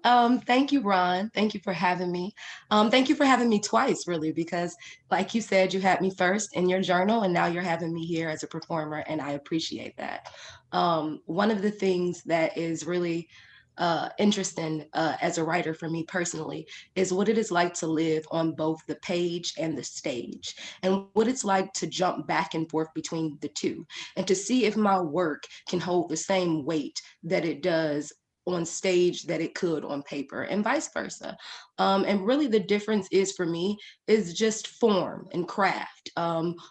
Thank you, Ron. Thank you for having me. Thank you for having me twice, really, because like you said, you had me first in your journal, and now you're having me here as a performer, and I appreciate that. One of the things that is really interesting as a writer for me personally is what it is like to live on both the page and the stage, and what it's like to jump back and forth between the two, and to see if my work can hold the same weight that it does on stage that it could on paper, and vice versa. And really the difference is for me is just form and craft.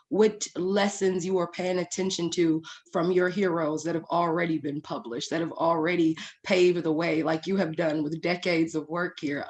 What lessons you are paying attention to from your heroes that have already been published, that have already paved the way, like you have done with decades of work here.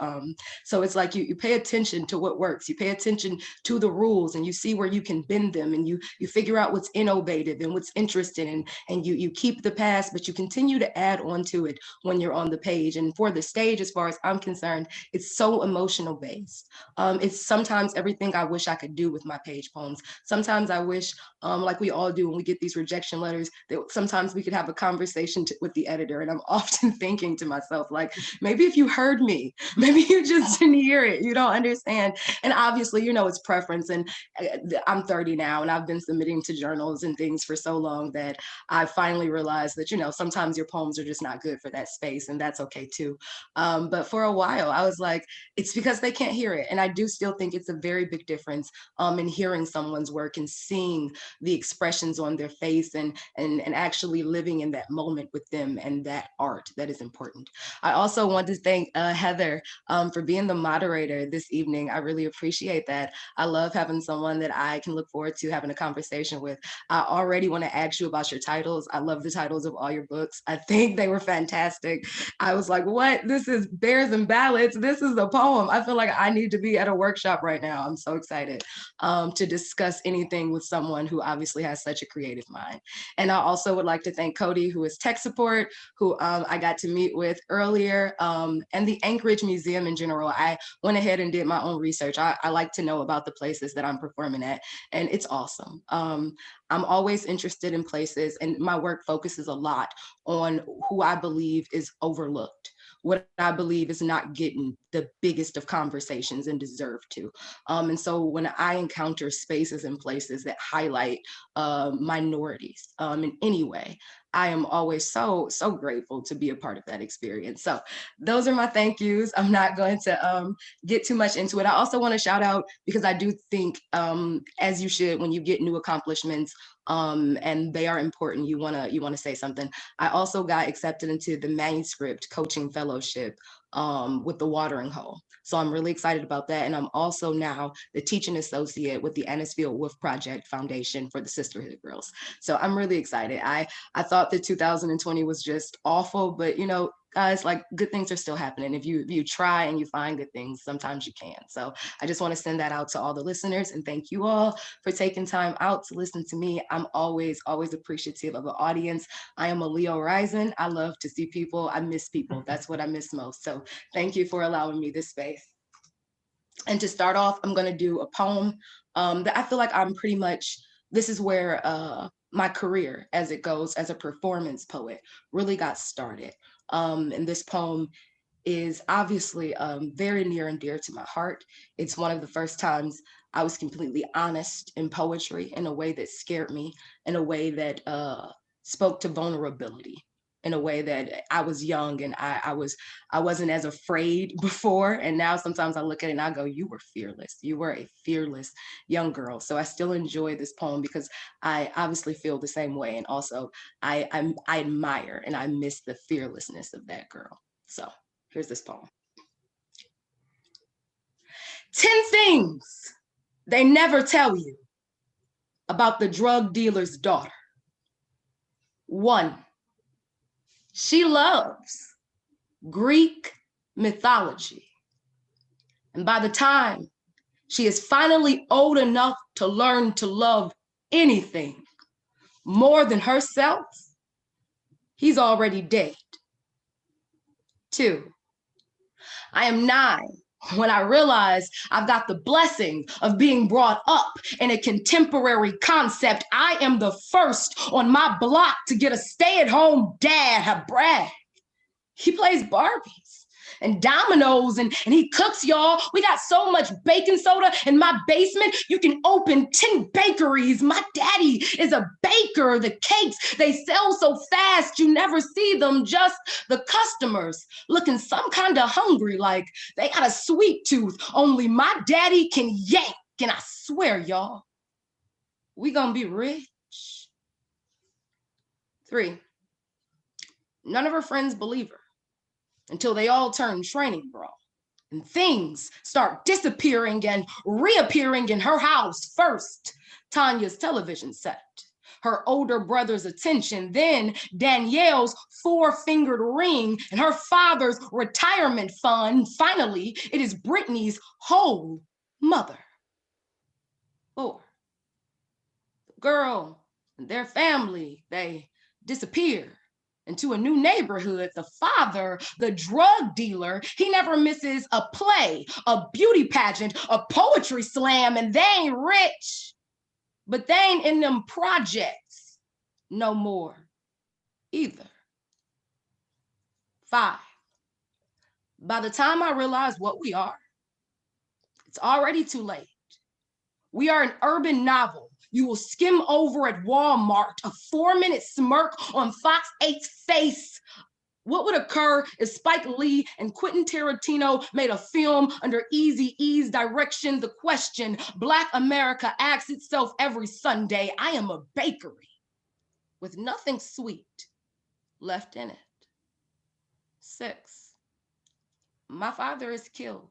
So it's like you pay attention to what works, you pay attention to the rules, and you see where you can bend them, and you figure out what's innovative and what's interesting, and you keep the past, but you continue to add on to it when you're on the page. And for the stage, as far as I'm concerned, it's so emotional based. It's sometimes everything I wish I could do with my page poems. Sometimes I wish, like we all do when we get these rejection letters, that sometimes we could have a conversation with the editor. And I'm often thinking to myself, like, maybe if you heard me, maybe you just didn't hear it, you don't understand. And obviously, it's preference. And I'm 30 now, and I've been submitting to journals and things for so long that I finally realized that, sometimes your poems are just not good for that space, and that's okay too. But for a while, I was like, it's because they can't hear it. And I do still think it's a very big difference in hearing someone's work and seeing the expressions on their face, and actually living in that moment with them and that art that is important. I also want to thank Heather for being the moderator this evening. I really appreciate that. I love having someone that I can look forward to having a conversation with. I already want to ask you about your titles. I love the titles of all your books. I think they were fantastic. I was like, what? This is Bears and Ballads. This is a poem. I feel like I need to be at a workshop right now. I'm so excited to discuss anything with someone who obviously has such a creative mind. And I also would like to thank Cody, who is tech support, who I got to meet with earlier, and the Anchorage Museum in general. I went ahead and did my own research. I like to know about the places that I'm performing at, and it's awesome. I'm always interested in places, and my work focuses a lot on who I believe is overlooked, what I believe is not getting the biggest of conversations and deserve to. And so when I encounter spaces and places that highlight minorities in any way, I am always so grateful to be a part of that experience. So those are my thank yous. I'm not going to get too much into it. I also want to shout out, because I do think, as you should, when you get new accomplishments, and they are important, you wanna say something. I also got accepted into the manuscript coaching fellowship with the Watering Hole. So I'm really excited about that. And I'm also now the teaching associate with the Annisfield Wolf Project Foundation for the Sisterhood Girls. So I'm really excited. I thought that 2020 was just awful, but guys, like, good things are still happening. If you try and you find good things, sometimes you can. So I just want to send that out to all the listeners, and thank you all for taking time out to listen to me. I'm always appreciative of an audience. I am a Leo rising. I love to see people. I miss people. That's what I miss most. So thank you for allowing me this space. And to start off, I'm going to do a poem that I feel like I'm pretty much, this is where my career as it goes as a performance poet really got started. And this poem is obviously very near and dear to my heart. It's one of the first times I was completely honest in poetry in a way that scared me, in a way that spoke to vulnerability, in a way that I was young, and I wasn't as afraid before. And now sometimes I look at it and I go, you were fearless. You were a fearless young girl. So I still enjoy this poem because I obviously feel the same way. And also I admire and I miss the fearlessness of that girl. So here's this poem. 10 things they never tell you about the drug dealer's daughter. 1, she loves Greek mythology. And by the time she is finally old enough to learn to love anything more than herself, he's already dead. 2, I am 9 when I realize I've got the blessing of being brought up in a contemporary concept. I am the first on my block to get a stay-at-home dad, a Brad. He plays Barbies and dominoes, and he cooks, y'all. We got so much baking soda in my basement, you can open 10 bakeries. My daddy is a baker. The cakes, they sell so fast, you never see them, just the customers looking some kind of hungry, like they got a sweet tooth. Only my daddy can yank, and I swear, y'all, we gonna be rich. 3, none of her friends believe her until they all turn training bra. And things start disappearing and reappearing in her house. First, Tanya's television set, her older brother's attention, then Danielle's 4-fingered ring, and her father's retirement fund. Finally, it is Brittany's whole mother. 4, the girl and their family, they disappear into a new neighborhood. The father, the drug dealer, he never misses a play, a beauty pageant, a poetry slam, and they ain't rich, but they ain't in them projects no more either. 5, by the time I realize what we are, it's already too late. We are an urban novel you will skim over at Walmart, a 4-minute smirk on Fox 8's face. What would occur if Spike Lee and Quentin Tarantino made a film under Eazy-E's direction? The question Black America asks itself every Sunday. I am a bakery with nothing sweet left in it. 6, my father is killed.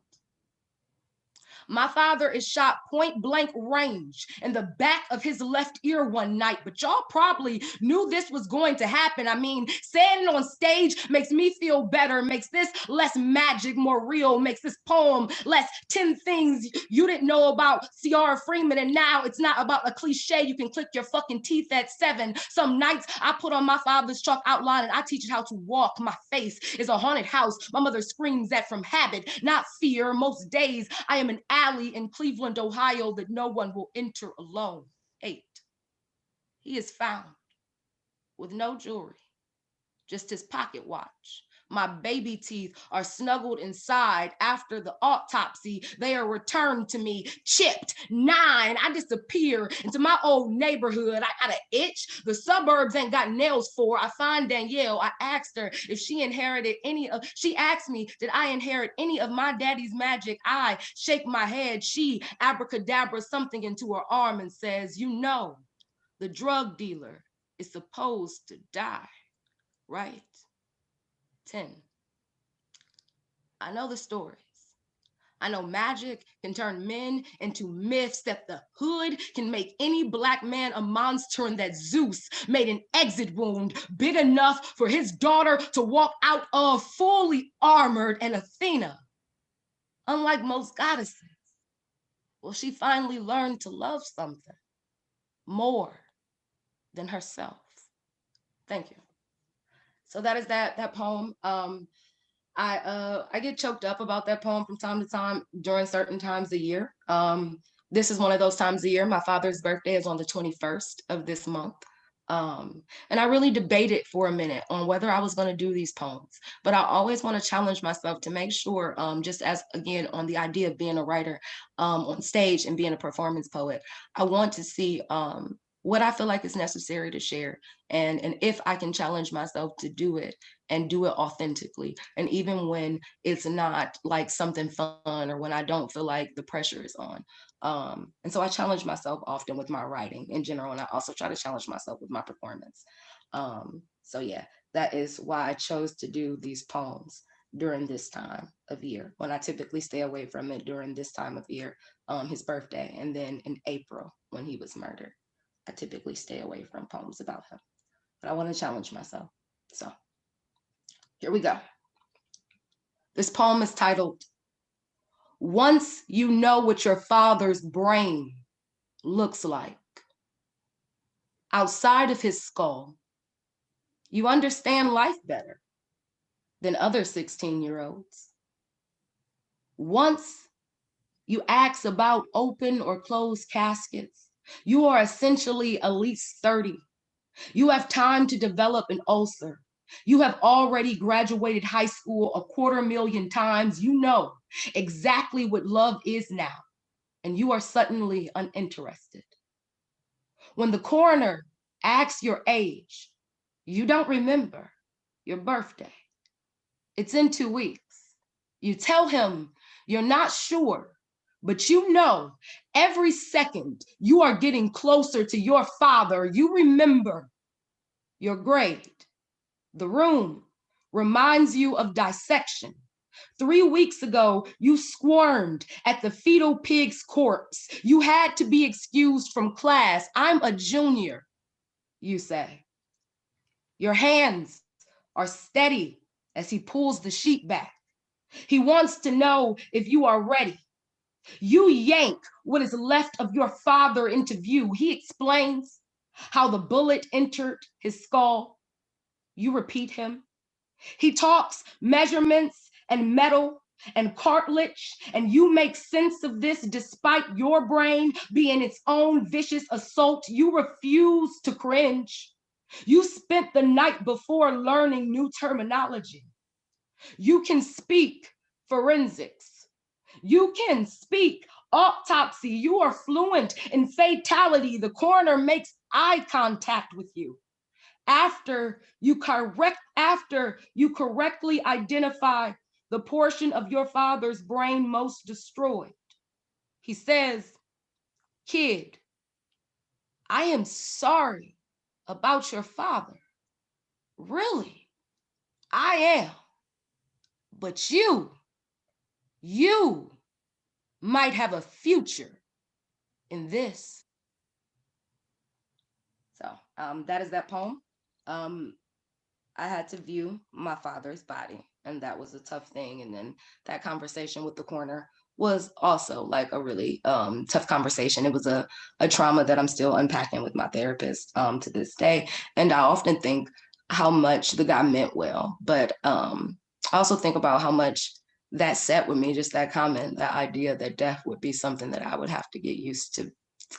My father is shot point blank range in the back of his left ear one night, but y'all probably knew this was going to happen. I mean, standing on stage makes me feel better, makes this less magic, more real, makes this poem less 10 things you didn't know about Siaara Freeman, and now it's not about a cliche you can click your fucking teeth at 7. Some nights I put on my father's chalk outline and I teach it how to walk. My face is a haunted house my mother screams at from habit, not fear. Most days I am an alley in Cleveland, Ohio that no one will enter alone. 8, he is found with no jewelry, just his pocket watch. My baby teeth are snuggled inside. After the autopsy, they are returned to me, chipped. 9, I disappear into my old neighborhood. I got an itch the suburbs ain't got nails for. I find Danielle. I asked her if she inherited she asked me, did I inherit any of my daddy's magic? I shake my head. She abracadabra something into her arm and says, you know, the drug dealer is supposed to die, right? 10, I know the stories. I know magic can turn men into myths, that the hood can make any Black man a monster, and that Zeus made an exit wound big enough for his daughter to walk out of fully armored. And Athena, unlike most goddesses, well, she finally learned to love something more than herself. Thank you. So that is that poem. I get choked up about that poem from time to time during certain times of year. This is one of those times of year. My father's birthday is on the 21st of this month. And I really debated for a minute on whether I was going to do these poems, but I always want to challenge myself to make sure, just as again on the idea of being a writer on stage and being a performance poet, I want to see what I feel like is necessary to share, and if I can challenge myself to do it and do it authentically, and even when it's not like something fun or when I don't feel like the pressure is on. And so I challenge myself often with my writing in general, and I also try to challenge myself with my performance. So yeah, that is why I chose to do these poems during this time of year, when I typically stay away from it during this time of year, his birthday, and then in April when he was murdered. I typically stay away from poems about him, but I want to challenge myself. So here we go. This poem is titled, Once You Know What Your Father's Brain Looks Like. Outside of his skull, you understand life better than other 16-year-olds. Once you ask about open or closed caskets, you are essentially at least 30. You have time to develop an ulcer, You have already graduated high school 250,000 times. You know exactly what love is now, and you are suddenly uninterested. When the coroner asks your age, you don't remember your birthday. It's in 2 weeks. You tell him you're not sure, but you know every second you are getting closer to your father. You remember your grade. The room reminds you of dissection. 3 weeks ago, you squirmed at the fetal pig's corpse. You had to be excused from class. I'm a junior, you say. Your hands are steady as he pulls the sheet back. He wants to know if you are ready. You yank what is left of your father into view. He explains how the bullet entered his skull. You repeat him. He talks measurements and metal and cartilage, and you make sense of this despite your brain being its own vicious assault. You refuse to cringe. You spent the night before learning new terminology. You can speak forensics. You can speak autopsy. You are fluent in fatality. The coroner makes eye contact with you. After you correctly identify the portion of your father's brain most destroyed, he says, "Kid, I am sorry about your father. Really, I am. But you might have a future in this." So that is that poem. Um, I had to view my father's body, and that was a tough thing. And then that conversation with the coroner was also like a really tough conversation. It was a trauma that I'm still unpacking with my therapist to this day. And I often think how much the guy meant well, but I also think about how much that set with me, just that comment, that idea that death would be something that I would have to get used to.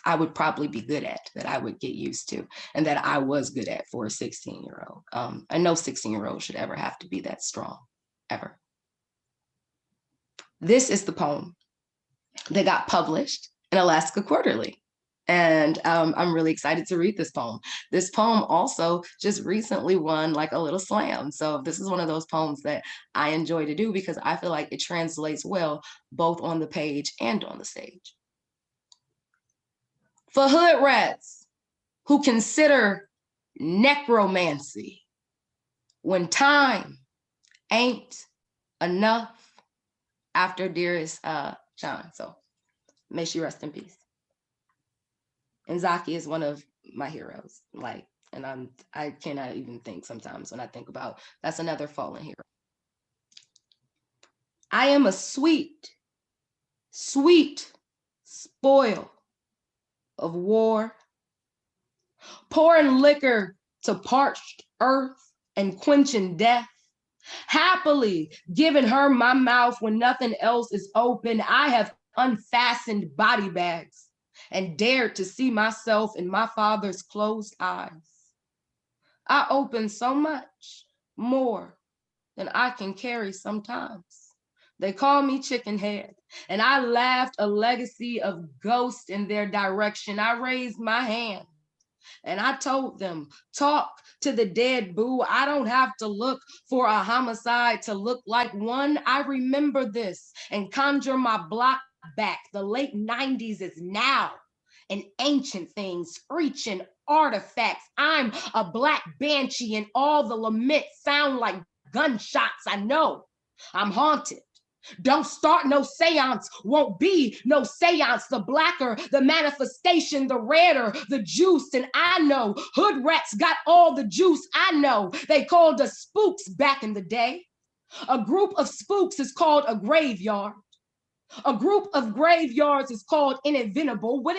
I would probably be good at, that I would get used to, and that I was good at for a 16-year-old. And no 16-year-old should ever have to be that strong, ever. This is the poem that got published in Alaska Quarterly. And I'm really excited to read this poem. This poem also just recently won like a little slam. So this is one of those poems that I enjoy to do because I feel like it translates well, both on the page and on the stage. For hood rats who consider necromancy when time ain't enough, after dearest John. So may she rest in peace. And Zaki is one of my heroes. Like, and I cannot even think sometimes when I think about, that's another fallen hero. I am a sweet, sweet spoil of war, pouring liquor to parched earth and quenching death, happily giving her my mouth when nothing else is open. I have unfastened body bags and dared to see myself in my father's closed eyes. I open so much more than I can carry sometimes. They call me chicken head, and I laughed a legacy of ghosts in their direction. I raised my hand and I told them, talk to the dead, boo. I don't have to look for a homicide to look like one. I remember this and conjure my block back. The late 90s is now an ancient thing, screeching artifacts. I'm a black banshee and all the laments sound like gunshots. I know I'm haunted. Don't start no seance, won't be no seance. The blacker the manifestation, the redder the juice. And I know hood rats got all the juice. I know they called us spooks back in the day. A group of spooks is called a graveyard. A group of graveyards is called inevitable. What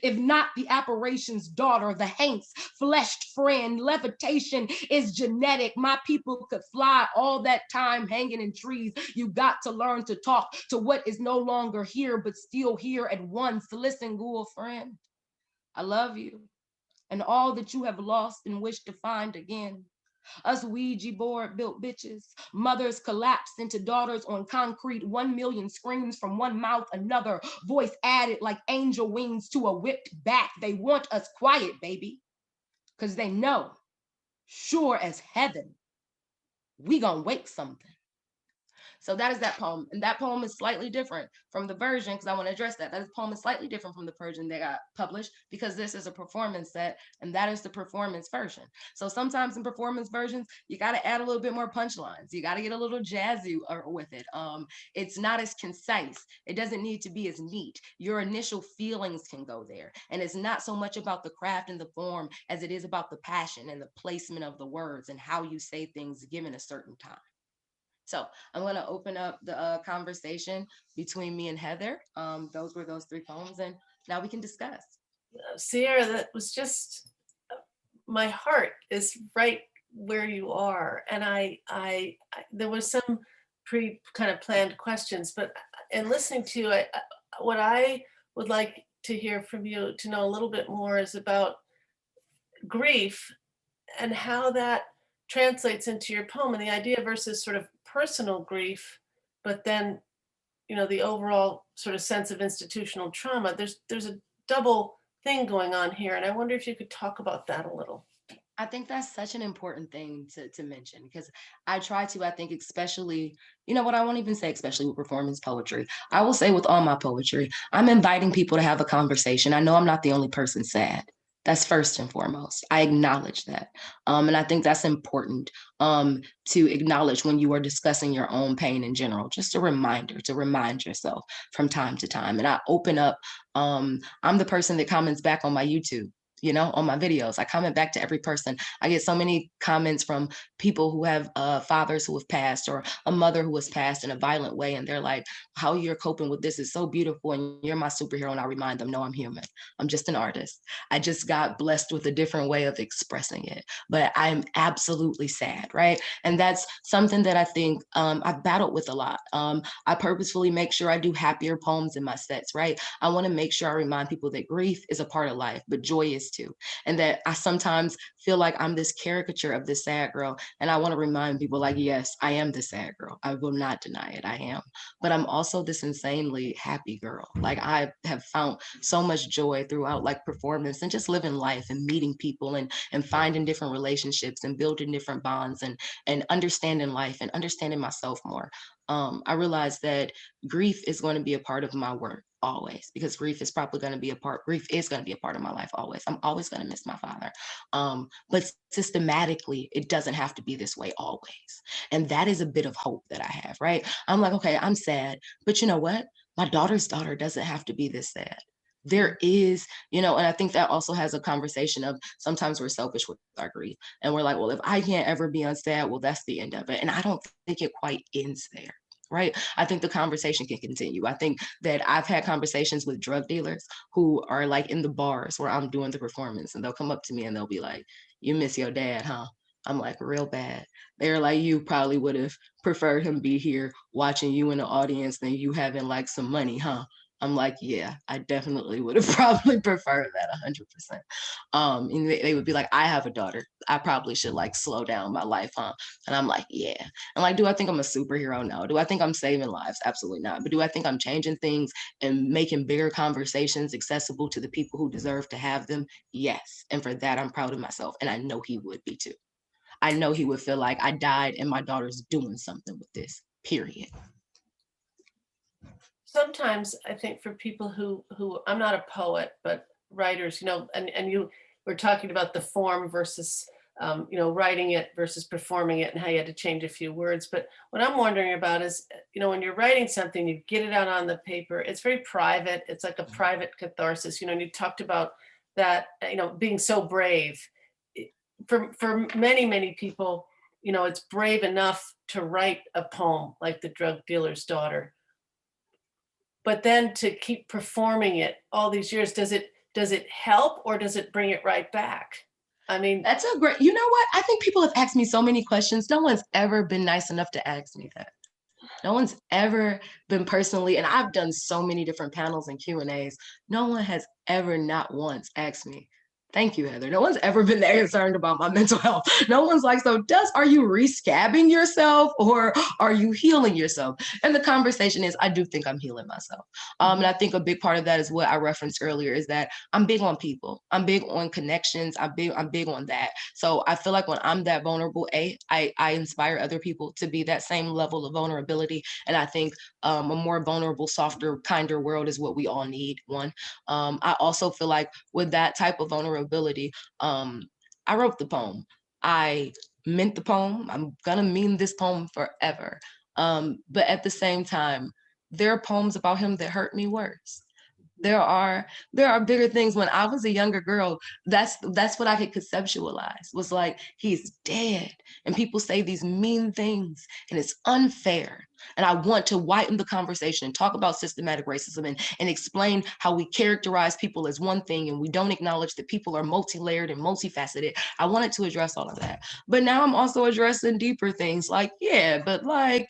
if not the apparition's daughter, the Hank's fleshed friend? Levitation is genetic. My people could fly all that time hanging in trees. You got to learn to talk to what is no longer here, but still here at once. Listen, ghoul friend, I love you and all that you have lost and wish to find again. Us Ouija board built bitches. Mothers collapsed into daughters on concrete. 1 million screams from one mouth, another voice added like angel wings to a whipped back. They want us quiet, baby, because they know, sure as heaven, we gonna wake something. So that is that poem. And that poem is slightly different from the version, because I want to address that. That poem is slightly different from the version that got published, because this is a performance set, and that is the performance version. So sometimes in performance versions, you got to add a little bit more punchlines. You got to get a little jazzy with it. It's not as concise. It doesn't need to be as neat. Your initial feelings can go there. And it's not so much about the craft and the form as it is about the passion and the placement of the words and how you say things given a certain time. So I'm going to open up the conversation between me and Heather. Those were those three poems, and now we can discuss. Siaara, that was just, my heart is right where you are. And I there was some kind of planned questions, but in listening to you, what I would like to hear from you, to know a little bit more, is about grief and how that translates into your poem, and the idea versus sort of personal grief, but then, the overall sort of sense of institutional trauma. There's a double thing going on here, and I wonder if you could talk about that a little. I think that's such an important thing to mention, because I try to, I think, especially, what I won't even say, especially with performance poetry. I will say with all my poetry, I'm inviting people to have a conversation. I know I'm not the only person sad. That's first and foremost. I acknowledge that. And I think that's important to acknowledge when you are discussing your own pain in general. Just a reminder to remind yourself from time to time. And I open up, I'm the person that comments back on my YouTube, on my videos. I comment back to every person. I get so many comments from people who have fathers who have passed, or a mother who has passed in a violent way. And they're like, how you're coping with this is so beautiful. And you're my superhero. And I remind them, no, I'm human. I'm just an artist. I just got blessed with a different way of expressing it. But I'm absolutely sad, right? And that's something that I think I've battled with a lot. I purposefully make sure I do happier poems in my sets, right? I want to make sure I remind people that grief is a part of life, but joy is too. And that I sometimes feel like I'm this caricature of this sad girl. And I want to remind people, like, yes, I am the sad girl. I will not deny it. I am. But I'm also this insanely happy girl. Like, I have found so much joy throughout, like, performance and just living life and meeting people and finding different relationships and building different bonds and understanding life and understanding myself more. I realized that grief is going to be a part of my work always, because grief is going to be a part of my life always. I'm always going to miss my father. But systematically, it doesn't have to be this way always. And that is a bit of hope that I have, right? I'm like, okay, I'm sad, but you know what? My daughter's daughter doesn't have to be this sad. There is, and I think that also has a conversation of sometimes we're selfish with our grief. And we're like, well, if I can't ever be unsad, well, that's the end of it. And I don't think it quite ends there. Right. I think the conversation can continue. I think that I've had conversations with drug dealers who are like in the bars where I'm doing the performance, and they'll come up to me and they'll be like, you miss your dad, huh? I'm like, real bad. They're like, you probably would have preferred him be here watching you in the audience than you having like some money, huh? I'm like, yeah, I definitely would have probably preferred that 100%. And they would be like, I have a daughter. I probably should like slow down my life, huh? And I'm like, yeah. And like, do I think I'm a superhero? No. Do I think I'm saving lives? Absolutely not. But do I think I'm changing things and making bigger conversations accessible to the people who deserve to have them? Yes. And for that, I'm proud of myself. And I know he would be too. I know he would feel like I died and my daughter's doing something with this, period. Sometimes I think for people who I'm not a poet, but writers, and you were talking about the form versus writing it versus performing it, and how you had to change a few words. But what I'm wondering about is, when you're writing something, you get it out on the paper. It's very private. It's like a private catharsis. And you talked about that, being so brave. For many people, it's brave enough to write a poem like The Drug Dealer's Daughter. But then to keep performing it all these years, does it help, or does it bring it right back? I mean, that's a great, you know what? I think people have asked me so many questions. No one's ever been nice enough to ask me that. No one's ever been personally, and I've done so many different panels and Q&As. No one has ever not once asked me, Thank you, Heather. No one's ever been that concerned about my mental health. No one's like, so are you rescabbing yourself or are you healing yourself? And the conversation is, I do think I'm healing myself. And I think a big part of that is what I referenced earlier is that I'm big on people. I'm big on connections. I'm big on that. So I feel like when I'm that vulnerable, I inspire other people to be that same level of vulnerability. And I think a more vulnerable, softer, kinder world is what we all need. One. I also feel like with that type of vulnerability, I wrote the poem. I meant the poem. I'm gonna mean this poem forever. But at the same time, there are poems about him that hurt me worse. There are bigger things. When I was a younger girl, that's what I could conceptualize, was like, he's dead and people say these mean things and it's unfair. And I want to widen the conversation and talk about systematic racism and explain how we characterize people as one thing and we don't acknowledge that people are multi-layered and multifaceted. I wanted to address all of that. But now I'm also addressing deeper things like, yeah, but like,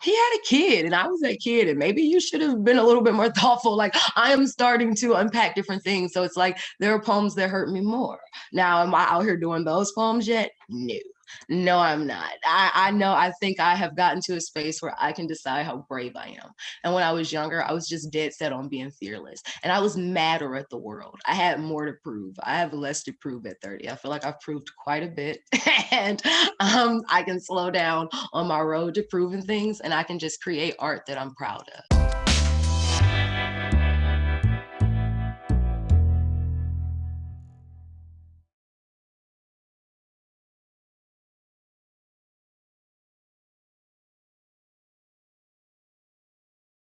he had a kid and I was that kid and maybe you should have been a little bit more thoughtful. Like, I am starting to unpack different things. So it's like, there are poems that hurt me more. Now, am I out here doing those poems yet? No. No, I'm not. I know, I think I have gotten to a space where I can decide how brave I am. And when I was younger, I was just dead set on being fearless. And I was madder at the world. I had more to prove. I have less to prove at 30. I feel like I've proved quite a bit. And I can slow down on my road to proving things and I can just create art that I'm proud of.